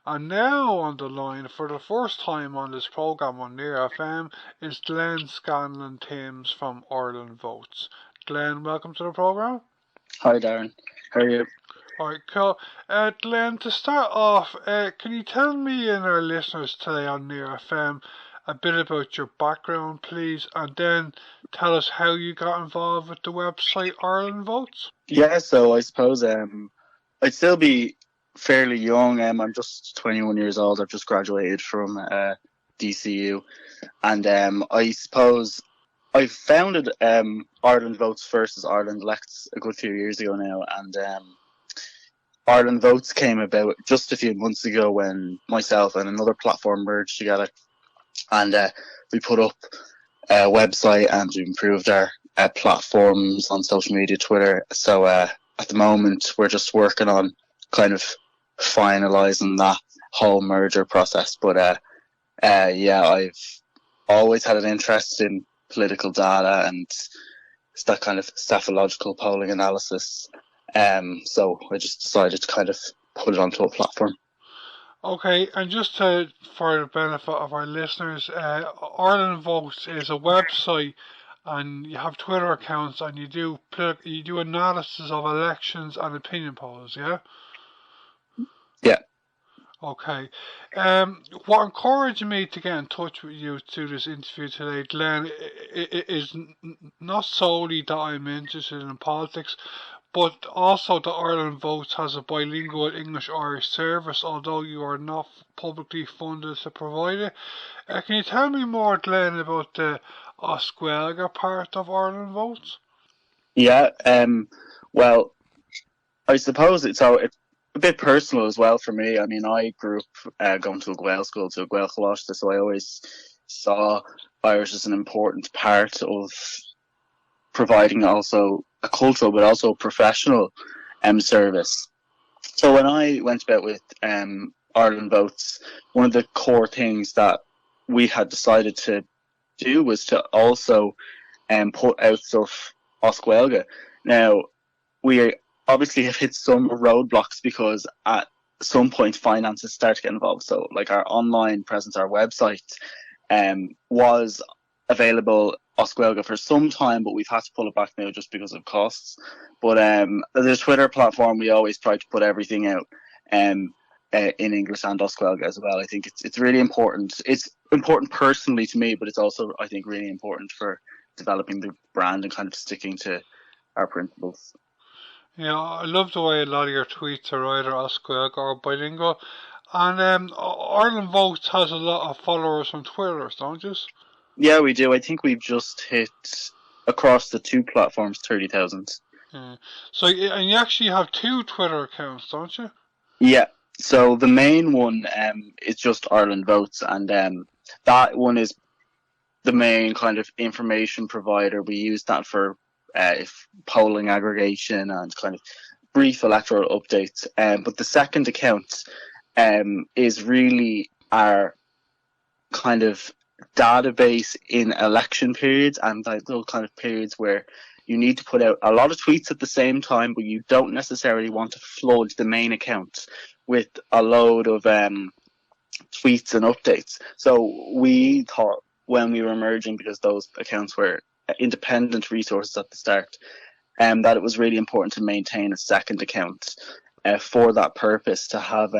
And now on the line for the first time on this programme on Near FM is Glenn Scanlon Timms from Ireland Votes. Glenn, welcome to the programme. Hi Darren, how are you? Alright, cool. Glenn, to start off, can you tell me and our listeners today on Near FM a bit about your background, please, and then tell us how you got involved with the website Ireland Votes? Yeah, so I suppose I'd still be fairly young. I'm just 21 years old. I've just graduated from DCU, and I suppose I founded Ireland Votes versus Ireland Elects a good few years ago now, and Ireland Votes came about just a few months ago when myself and another platform merged together, and we put up a website and we improved our platforms on social media, Twitter. So at the moment, we're just working on kind of finalising that whole merger process. But yeah, I've always had an interest in political data and that kind of staphylological polling analysis. So I just decided to kind of put it onto a platform. Okay, and just for the benefit of our listeners, Ireland Votes is a website, and you have Twitter accounts, and you do analysis of elections and opinion polls, yeah? Yeah. Okay. What encouraged me to get in touch with you to this interview today, Glenn, is not solely that I'm interested in politics, but also that Ireland Votes has a bilingual English-Irish service, although you are not publicly funded to provide it. Can you tell me more, Glenn, about the Oscuelga part of Ireland Votes? Yeah, well, I suppose it's a bit personal as well for me. I mean, I grew up going to a Gaeilge school, to a Gaeilge, so I always saw Irish as an important part of providing also a cultural but also professional service. So when I went about with Ireland Votes, one of the core things that we had decided to do was to also put out stuff Oscuelga. Now, we obviously have hit some roadblocks because at some point finances start to get involved. So like our online presence, our website was available Oscuelga for some time, but we've had to pull it back now just because of costs. But the Twitter platform, we always try to put everything out in English and Oscuelga as well. I think it's really important. It's important personally to me, but it's also, I think, really important for developing the brand and kind of sticking to our principles. Yeah, I love the way a lot of your tweets are either Oscuelga or bilingual. And Ireland Votes has a lot of followers on Twitter, don't you? Yeah, we do. I think we've just hit, across the two platforms, 30,000. Yeah. So, and you actually have two Twitter accounts, don't you? Yeah. So the main one is just Ireland Votes, and that one is the main kind of information provider. We use that for polling aggregation and kind of brief electoral updates. But the second account is really our kind of database in election periods and like those kind of periods where you need to put out a lot of tweets at the same time, but you don't necessarily want to flood the main account with a load of tweets and updates. So we thought when we were merging, because those accounts were independent resources at the start, that it was really important to maintain a second account for that purpose, to have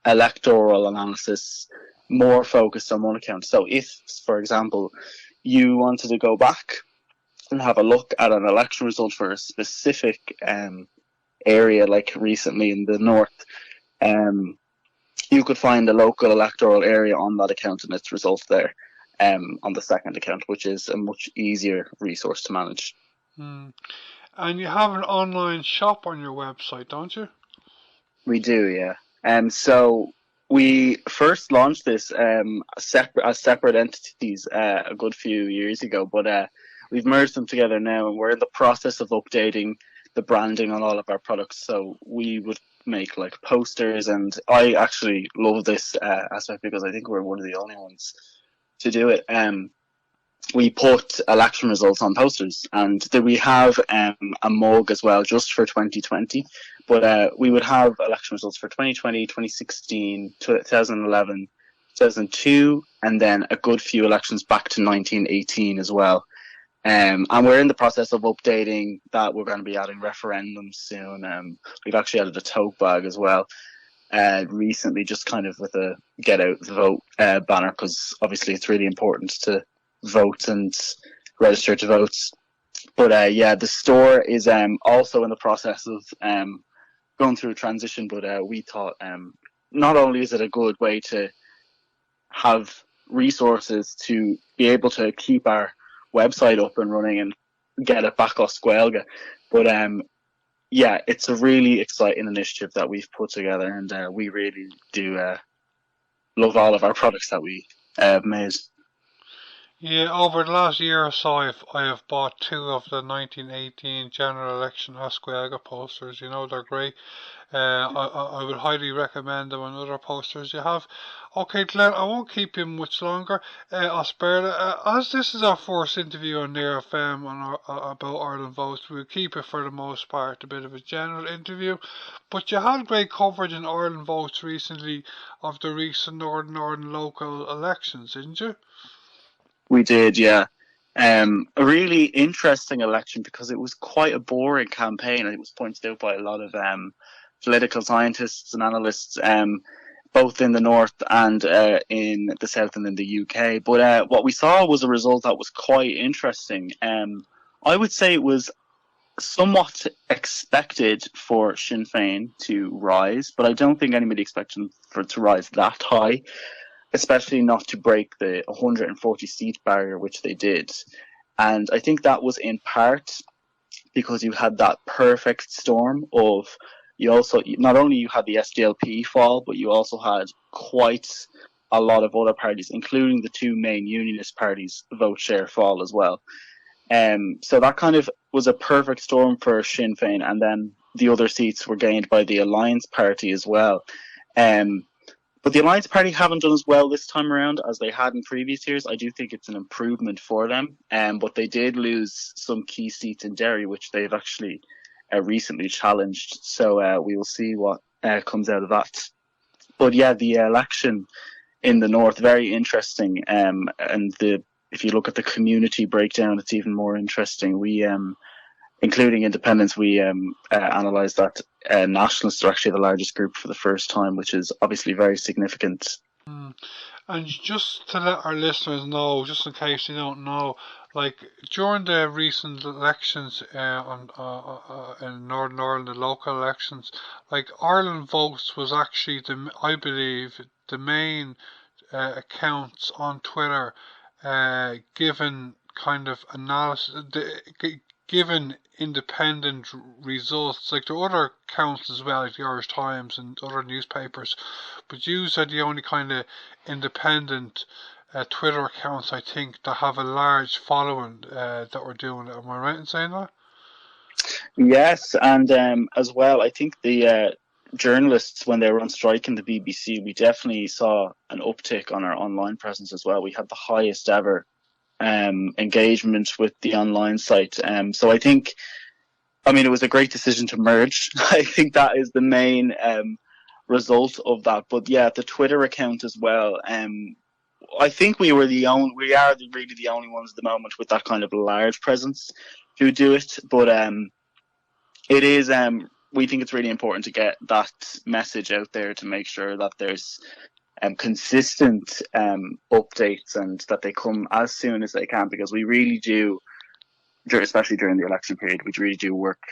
electoral analysis more focused on one account. So if, for example, you wanted to go back and have a look at an election result for a specific area, like recently in the north, you could find the local electoral area on that account and its result there on the second account, which is a much easier resource to manage. And you have an online shop on your website, don't you? We do, yeah. So we first launched this as separate entities a good few years ago, but we've merged them together now, and we're in the process of updating the branding on all of our products. So we would make like posters, and I actually love this aspect because I think we're one of the only ones to do it. we put election results on posters, and that we have a mug as well, just for 2020. But we would have election results for 2020, 2016, 2011, 2002, and then a good few elections back to 1918 as well. And we're in the process of updating that. We're going to be adding referendums soon. We've actually added a tote bag as well recently, just kind of with a get out the vote banner, because obviously it's really important to vote and register to vote. But yeah, the store is also in the process of going through a transition, but we thought not only is it a good way to have resources to be able to keep our website up and running and get it back off Gaeilge, but yeah, it's a really exciting initiative that we've put together, and we really do love all of our products that we made. Yeah, over the last year or so, I have bought 2 of the 1918 general election Gaeilge posters. You know, they're great. I would highly recommend them and other posters you have. Okay, Glenn, I won't keep you much longer. I'll spare it. As this is our first interview on Near FM about Ireland Votes, we'll keep it for the most part a bit of a general interview. But you had great coverage in Ireland Votes recently of the recent Northern Ireland local elections, didn't you? We did, yeah. A really interesting election because it was quite a boring campaign, and it was pointed out by a lot of political scientists and analysts, both in the north and in the south and in the UK. But what we saw was a result that was quite interesting. I would say it was somewhat expected for Sinn Féin to rise, but I don't think anybody expected them to rise that high, especially not to break the 140 seat barrier, which they did. And I think that was in part because you had that perfect storm of, you also, not only you had the SDLP fall, but you also had quite a lot of other parties, including the 2 main unionist parties, vote share fall as well. So that kind of was a perfect storm for Sinn Féin, and then the other seats were gained by the Alliance Party as well. But the Alliance Party haven't done as well this time around as they had in previous years. I do think it's an improvement for them, but they did lose some key seats in Derry, which they've actually recently challenged. So we will see what comes out of that. But yeah, the election in the north, very interesting. And if you look at the community breakdown, it's even more interesting. We including independents, we analysed that nationalists are actually the largest group for the first time, which is obviously very significant. And just to let our listeners know, just in case you don't know, like during the recent elections in Northern Ireland, the local elections, like Ireland Votes was actually, I believe, the main accounts on Twitter given kind of analysis, given independent results. Like there are other accounts as well, like the Irish Times and other newspapers, but you are the only kind of independent Twitter accounts, I think, that have a large following that were doing it. Am I right in saying that? Yes, and as well, I think the journalists, when they were on strike in the BBC, we definitely saw an uptick on our online presence as well. We had the highest ever engagement with the online site. So I think, it was a great decision to merge. I think that is the main result of that. But yeah, the Twitter account as well. I think we are really the only ones at the moment with that kind of large presence who do it. But it is, we think it's really important to get that message out there to make sure that there's consistent updates and that they come as soon as they can, because we really do, especially during the election period, we really do work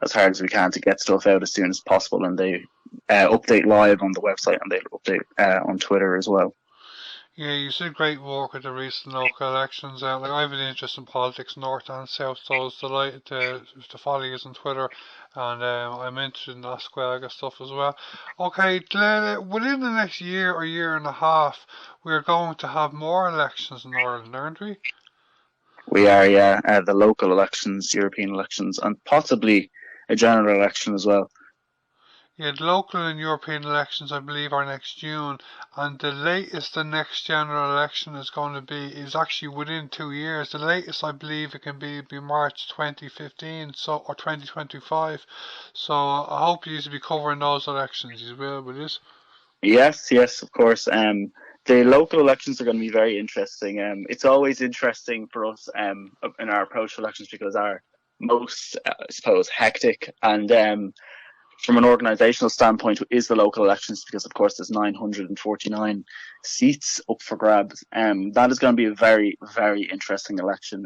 as hard as we can to get stuff out as soon as possible, and they update live on the website and they update on Twitter as well. Yeah, you did great work at the recent local elections. Like I have an interest in politics, north and south, so I was delighted to follow you on Twitter, and I'm interested in that Gaeilge stuff as well. Okay, Glenn, within the next year or year and a half, we're going to have more elections in Ireland, aren't we? We are, yeah. The local elections, European elections, and possibly a general election as well. Yeah, the local and European elections, I believe, are next June, and the latest the next general election is going to be is actually within 2 years. The latest, I believe, it can be March 2015, or 2025. So I hope you will be covering those elections as well with this. Yes, of course. The local elections are going to be very interesting. It's always interesting for us in our approach to elections because our most, I suppose, hectic and from an organisational standpoint is the local elections because, of course, there's 949 seats up for grabs. That is going to be a very, very interesting election.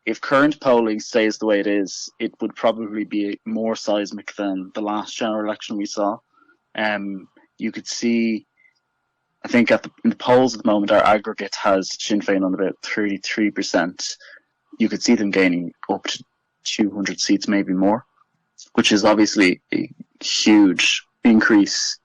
If current polling stays the way it is, it would probably be more seismic than the last general election we saw. You could see, I think in the polls at the moment, our aggregate has Sinn Féin on about 33%. You could see them gaining up to 200 seats, maybe more, which is obviously a huge increase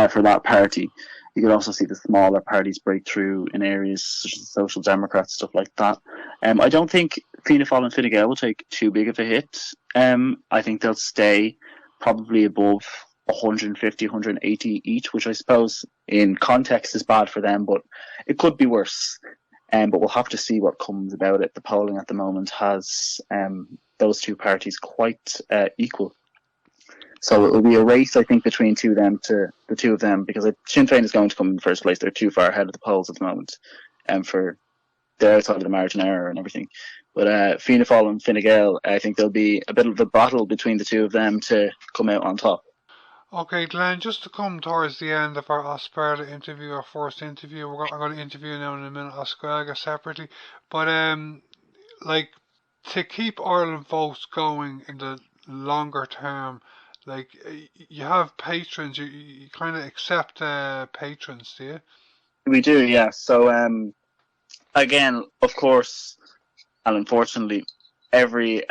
for that party. You could also see the smaller parties break through in areas such as the Social Democrats, stuff like that. I don't think Fianna Fáil and Fine Gael will take too big of a hit. I think they'll stay probably above 150, 180 each, which I suppose in context is bad for them, but it could be worse. But we'll have to see what comes about it. The polling at the moment has those two parties quite equal. So it will be a race, I think, between the two of them, because Sinn Féin is going to come in first place. They're too far ahead of the polls at the moment, they're outside of the margin error and everything. But Fianna Fáil and Fine Gael, I think there'll be a bit of a battle between the two of them to come out on top. Okay, Glenn, just to come towards the end of our Asperla interview, our first interview, I'm going to interview now in a minute Gaeilge separately, but to keep Ireland votes going in the longer term, you have patrons, you kind of accept patrons, do you? We do, yeah. So again, of course, and unfortunately, every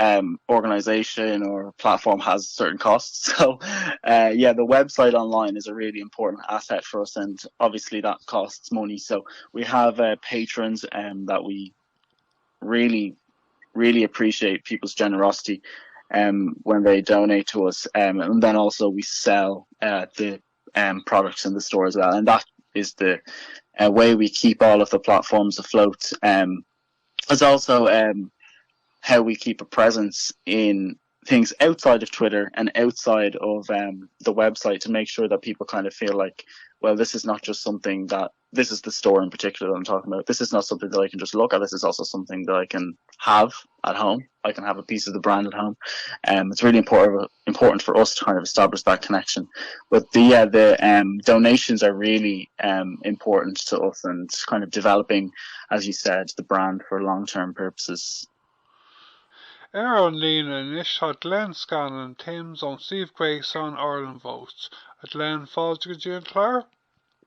organization or platform has certain costs. So the website online is a really important asset for us, and obviously that costs money. So we have patrons that we really, really appreciate people's generosity when they donate to us, and then also we sell the products in the store as well, and that is the way we keep all of the platforms afloat. It's also how we keep a presence in things outside of Twitter and outside of the website to make sure that people kind of feel like, well, this is not just something that, this is the store in particular that I'm talking about. This is not something that I can just look at. This is also something that I can have at home. I can have a piece of the brand at home. It's really important for us to kind of establish that connection. But the donations are really important to us and kind of developing, as you said, the brand for long-term purposes. Aaron Lína inis tá Glenn Scanlon Tim's on Steve Grayson Ireland votes. Glenn fáilte go dtí an clár?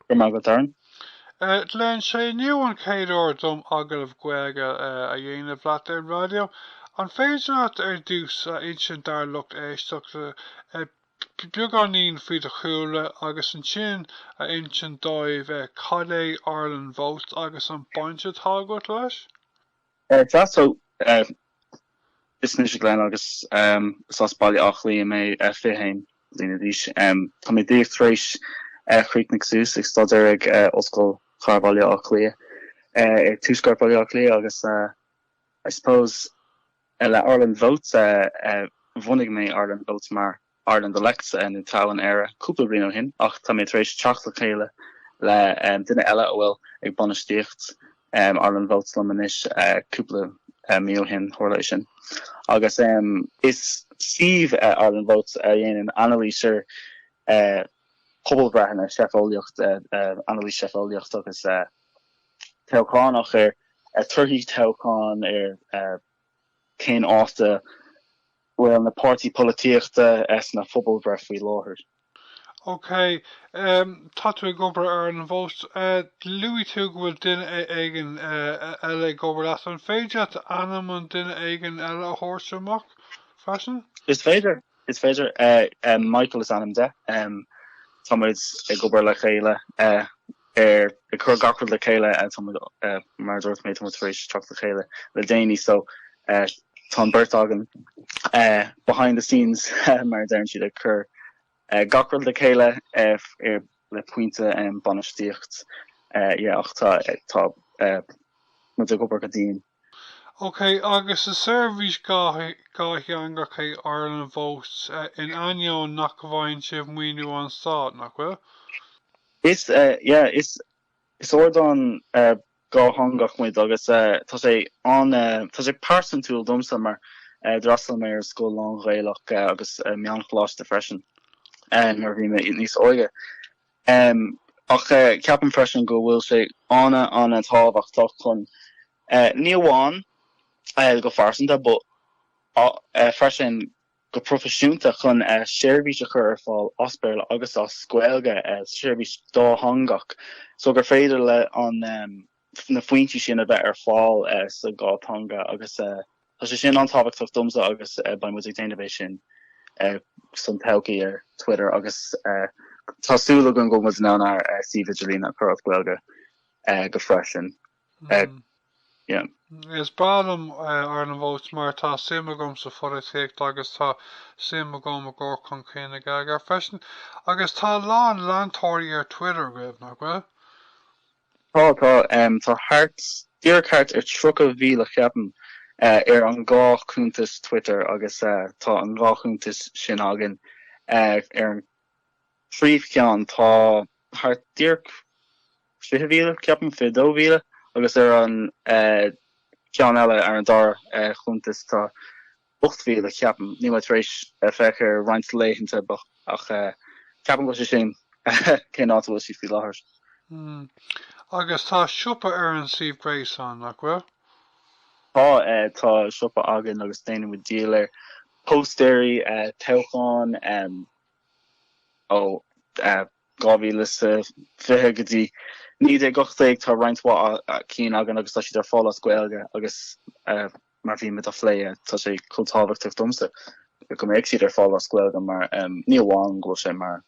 Glenn sé nniu an céadúir dom agaibh Gaeilge a dhéanamh leat FM Raidió. An féidir leat dús insin dar lucht éisteachta beag an íon faoi de chúla agus an sin insin dóibh cad é Ireland votes agus an bainte tágat leis? Is Glenn agus sás polaitíochta mé fihéin lína díos. Tá mé díobh tréis chríicnic sús ag staidir ag oscail char polaitíochta túscar polaitíochta agus I suppose le Ireland votes bhunaigh mé Ireland votes mar Ireland elects in táin era cúpla bliain ó shin ach tá mé tréis teachta chéile le duine eile ó bhfuil ag bunaistíocht Ireland votes le manis cúpla míl hin thuirla sin. Agus is Steve Ireland votes dhéanaan analísir Pobalbhreitheanna analís sefolíocht agus teocánach turthaí teocán cén ásta bhfuil na pártaí polaitíochta na Pobalbhreitheanna faoi láthair. Okay, tá gobar Ireland votes. Louis tú go bhfuil duine éigean eile gobar leat an féidir anam an duine éigean eile a thuirseach fashion? Is féidir. Michael is anam de. Táid gobar le chéile chur gachar le chéile mar dúirt méid mu éis teach le chéile le déine so tá beirt agan behind the scenes mar dean siad a chur gachar le chéile le puinte banistíocht ach tá mu go bar go dín. Okay, agus is service gaith anga ché Ireland votes in anio nach bhain sibh muoinú an stát nach bhfuil? Is ordan go hangach muid agus tá sé person túil domsa mar drastal mé ar scóil long réilech agus meanchláis de freisin mar bhí mé níos oige. Ach ceapan freisin go bhfuil sé anna tábhacht tá chun níomháin go farsanta, but freisin go profisiúnta chun séirbhís a chur ar fáil ospeir agus á scoilge séirbhís dá hangach. So gur féidir le an na foiointí sin a bheith ar fáil sa gátanga agus tá sé sin an tábhachtach domsa agus ba mu déanamh bheith sin san telcaí ar Twitter agus tásúla an go mu ná ar Vigilina chu scoilge go freisin. Is bradam Ireland votes mar tá sim agam sa polaitíochta agus tá sim agam a gcór chun chéine gaga freisin agus tá lántóirí ar Twitter goibh nach bhfuil? Tá hart díorchart ar tro bhíle cheapan ar an gá chuntas Twitter agus tá an gá chuntas sin agin ar an tríomhceann tá hart díorc 5,000 ceapan 5,000 agus ar an ceann eile ar an dar chuntas tá 8,000 ceapan ní mai éis fechar roinnt léithinte ach ceapan go sé sin cé áhfuil si fi láthir. Agus tá siúpa ar an Steve Grayson nach bhfuil? Tá siúpa agan agus déanamh díal ar postéirí Toghchán ó 2020 gotí ní é gochtaigh tá roinntá cín agan agus tá si ar fáil scoilge agus mar bhí mit a phlé tá sé cultáhachtach domsa go méid siad ar fáil scoilge mar ní bháin go sé mar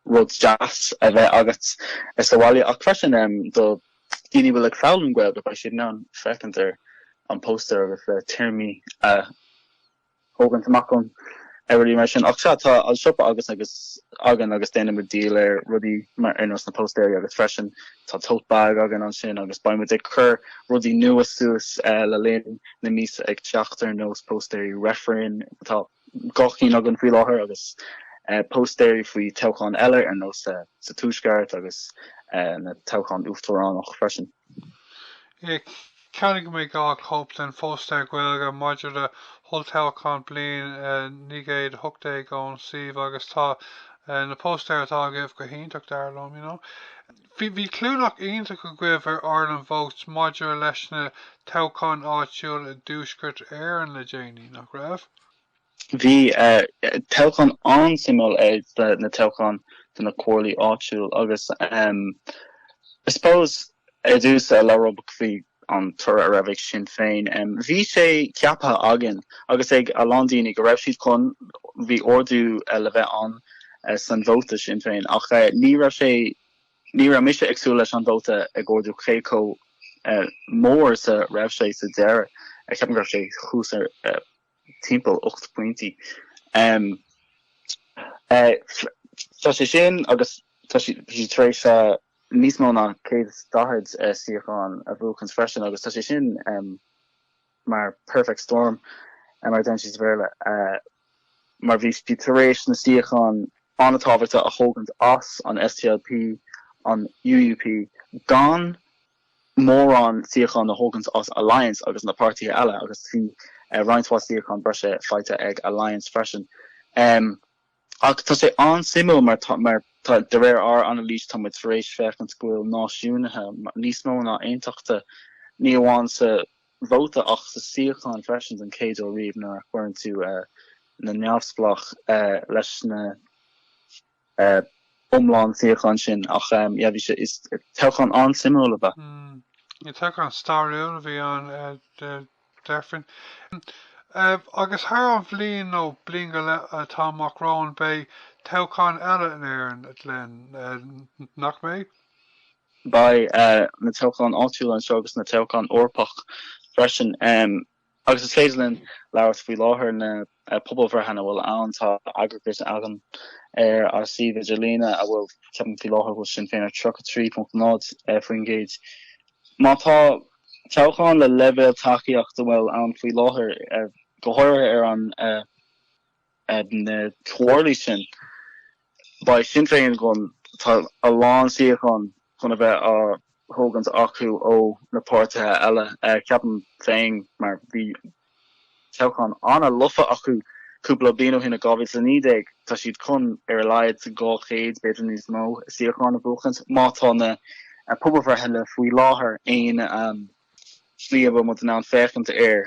rud jazz a bheith agat is bhhaile ach freisin do daoine bhfuil ag fáilm gcuilge ba siad ná fecant ar an póster agus tíirmí ógan tamachún every mar sin ach tá an siúpa agus agan agus déanamh díal ar rudí mar inos na postéir agus freisin tá tote bag agan an sin agus baim ag chur rudí nuas suas le léon na míos ag teachtar nós postéirí referin tá gachcín agan faoi láthair agus postéirí faoi Toghchán eile ar nó sa túisceart agus na Toghchán uachtaránach freisin. Ceannig mé gá cóplan fóstar Gaeilge maidir le Olltoghchán bliain ní géad thugta gón Steve agus tá na póstéir atá gaibh go hionach darlam, you know. Bhí clúnach ionach go gaibh ar Ireland votes maidir leis na Toghchán áitiúil a dúsgurt éireann le déanaí nach raibh? Bhí Toghchán ansimúil na Toghchán na cuairlaí áitiúil agus I suppose dús le robach bhí an tura a raibh sin féin. Bhí sé ceaptha agan agus ag a Londín go raibh siad chun bhí ordú le bheith an san vóta sin féin ach ní raibh mise agsúla leis an vóta ag ordú chéco mór sa raibh sé sa deire ceapan raibh sé chús ar timpeall 8 pointí. Tá sé sin agus tá sí tréis níos mó ná céad stahid síocháin a bhúchans freisin agus tá sé sin mar perfect storm mar den si bhéle mar bhí taréis na síocháin anna tábhairta a thógant as an STLP an UUP gan mór an síocháin na thógant as Alliance agus na partí eile agus hí roinntá síocháin breise feite ag Alliance freisin. Ach tá sé ansimú mar de réir an lís tá mit rééis fechan scoil náisiúnathe níos mó ná aonteachta ní bháin sa bhóta ach sa síocháin freisin an céad ó riomh nar chuann tú na neamhsplach leis na omláin síocháin sin ach bhí sé is Toghchán ansimú le bheith. Ní Toghchán starúil bhí an defrin. Agus thar an bhliain nó bliain go atá amachrán bé Toghchán eile in éireann len nach mé? Ba na Toghchán áitiúil an segus na Toghchán orpach freisin agus is féidirlinn leabhar faoi láthair na Pobalbhreitheanna bhfuil ann tá agracht agan ar si Vigilina a bhfuil ceapan faoi láthair bhfuil sin féin ar 3.9 faoin gcéid. Má tá Toghchán le leibhéal tacaíocht do bhfuil ann faoi láthair go háir ar an na cuairlaí sin ba sin féin gon tá a lán siochan chun a bheith á thugant acu ó na páirtithe eile ceapan féin mar bhí Toghchán anna lufa acu cúpla bliain ó hina 2019 tá siad chun ar leiad 200 beidir níos mó siochan na bhuachant má tá na Pobalbhreitheanna faoi láthair aon slíomh mu an féchanta ar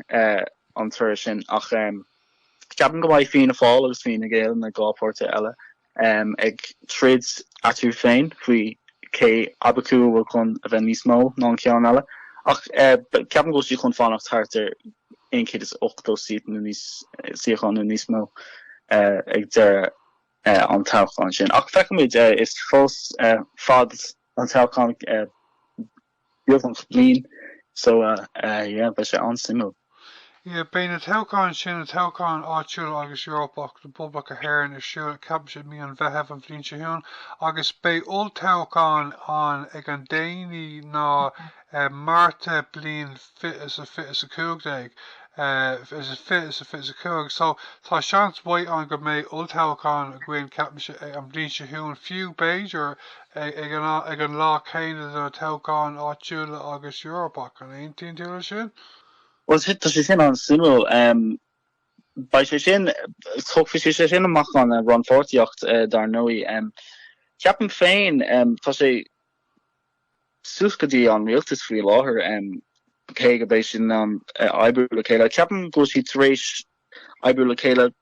an tuair sin ach ceapan go bhaid fianna fáil agus fianna Gaeilge na gápáirte eile ag trid atú féin faoi cé abacú bhfuil chun a bheith níos mó ná an ceann eile ach ceapan go sí chun fánacht tartar 1.8 síit na níos siochan na níos mó ag deire an Toghchán sin ach feicimid is fós fad an Toghchán beag an bliain so yeah bheith sé ansimú. Yeah, bein a Toghchán sin a Toghchán áitiúil agus Europach na Pobalbhreitheanna is siúil ceap sé mí an Meitheamh an bhliain siún agus bé Olltoghchán an ag an déanaí ná Márta bliain is a 15 is a cúig so tá seans buid an go méid Olltoghchán a gcuin ceap an bhliain siún fiú Beiidir ag an lá chéine do Toghchán áitiúil agus Europach an aontaíonn tú sin? Was hit sé sin an simú bei sé sin fi sé sin amach an ran fortiocht dar nói ceapan féin tá sé suscadí an rialtas faoi láthair cé go bééis sin an ebrú le chéile ceapan go si rééis ebrú le chéile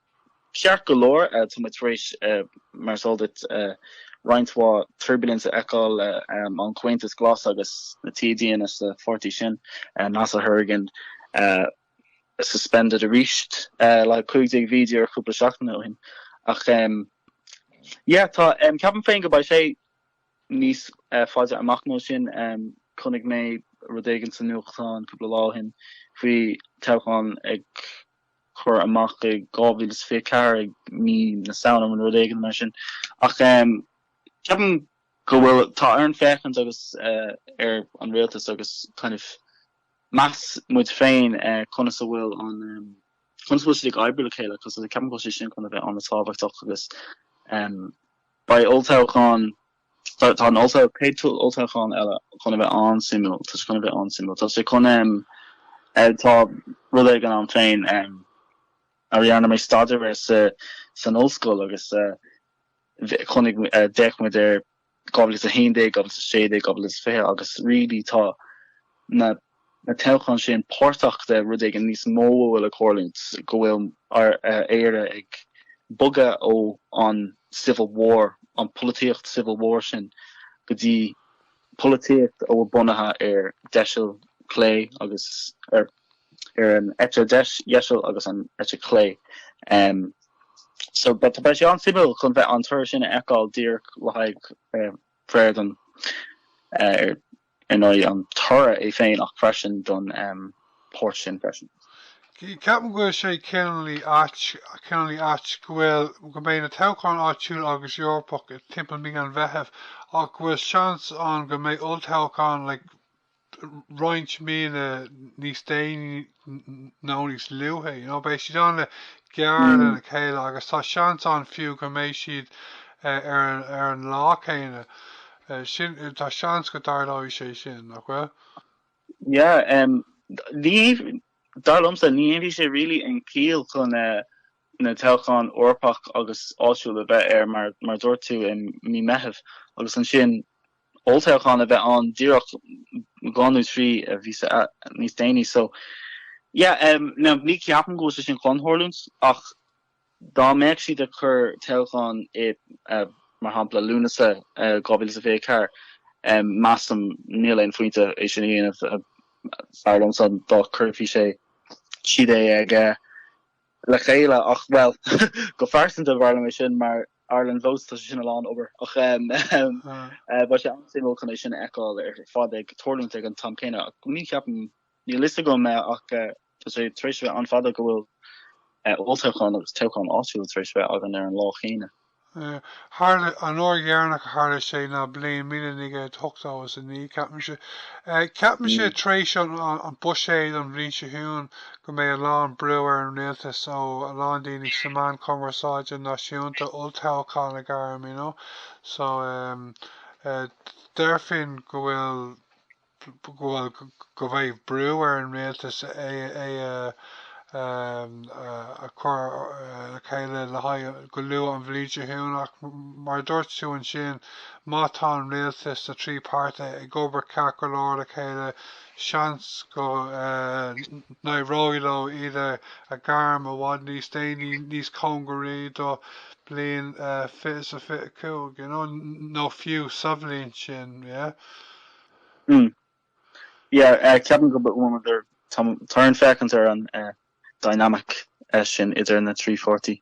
ceart go leir tá rééis mar soldit reinintá turbulence eáil an cuaintas glas agus na TDN is fortí sin NASA Hurrigan suspended a richt like cuig video cúpla seachna ó hin ach yeah tá ceapan féin go bei sé níos fáilte amach nó sin chunig mé rudéigen san nuachtáin cúpla lá hin faoi Toghchán ag chur amach ag 2024 ag mí na saona an rudéigen mar sin ach ceapan go bhfuil tá ar an fechant agus ar an réaltas agus kind of Mas moet féin kon so will an kon ag ebrú le chéile cos ceapan go sin chun bheith an na tábhachtach agus by Olltoghchán tá an Olltoghchán eile chun bheith an simú tá chun bheith an simú tá sé chun tá rud gan an féin arianna mé staidir san ollscoil agus chunig dech mu ar goblis a 1 goblis a 6 goblis fé agus ri tá na Toghchán sin pórtachta rudig an níos mó bhfuil a cholint go bhfuil ar éire ag buga ó an civil war an polaitíocht civil war sin go dtí polaitíocht ó bunathe ar deisiil clé agus ar an etre deisiil agus an etre clé so but tá sé an simú chun bheith an tuair sin eáil dír le haig fredan and an thora é féin ach freisin don port sin freisin. Ceapan go sé ceannaí áit go bhfuil go mbeidh na Toghchán áitiúil agus Europach timpeall mí an Meitheamh ach go bhfuil seans an go mbeidh Olltoghchán le roinnt mína níos déanaí nó níos luúthe bei siad an le gearna na chéile agus tá seans an fiú go mbeidh siad ar an lá chéine. Sin tá seans go darláí sé sin nach bhfuil? Yeah, darlumsa ní bhí sé ri an cíal chun na Toghchán Europach agus áisiúil a bheith ar mar dúirtú in mí Meitheamh agus an sin Olltoghchán a bheith an díreach ganú trí a bhí níos déanaí so yeah ní ceapan go sin chunthorlúns ach dá méid siad a chur Toghchán mar hapla lúnasa gobil a fé car massam níl fointe é sin íanamh fearlumm san dá curfi sé siad é ag le chéile ach well go farsanta bhharla sin mar Ireland votes tá sin an over ach ba sé ansimú chun sin eáil ar fád ag tuairlúnta an tam céine ní ceapan ní lista go me ach Trish an fada go bhfuil Olltoghchán agus Toghchán áitiúil Trish agan ar an Lochíne. Harle an orghearnach harle sé na blian míle nige tuchtá in ní capme se trééis an buséid an bblin se hún go mé a lán brewer an réaltas so a lán daoine semán conversáide náisiúnta Olltoghchán a garm, you know, so derfin go bhfuil brewer an réaltas a chur chéile le go luú an bhlíide hiúnach mar dúirt tú an sin mátá an réaltas a trípáirte I gobar ceac leir a chéile seans go naróidó iad a garm a bhád níos déanaí níos congurí do blian fit a fit cúg, you know, nó fiú samhlíonn sin, yeah? Yeah, ceapan go bhfuil idir turn fecant ar an dynamic sin idir na 340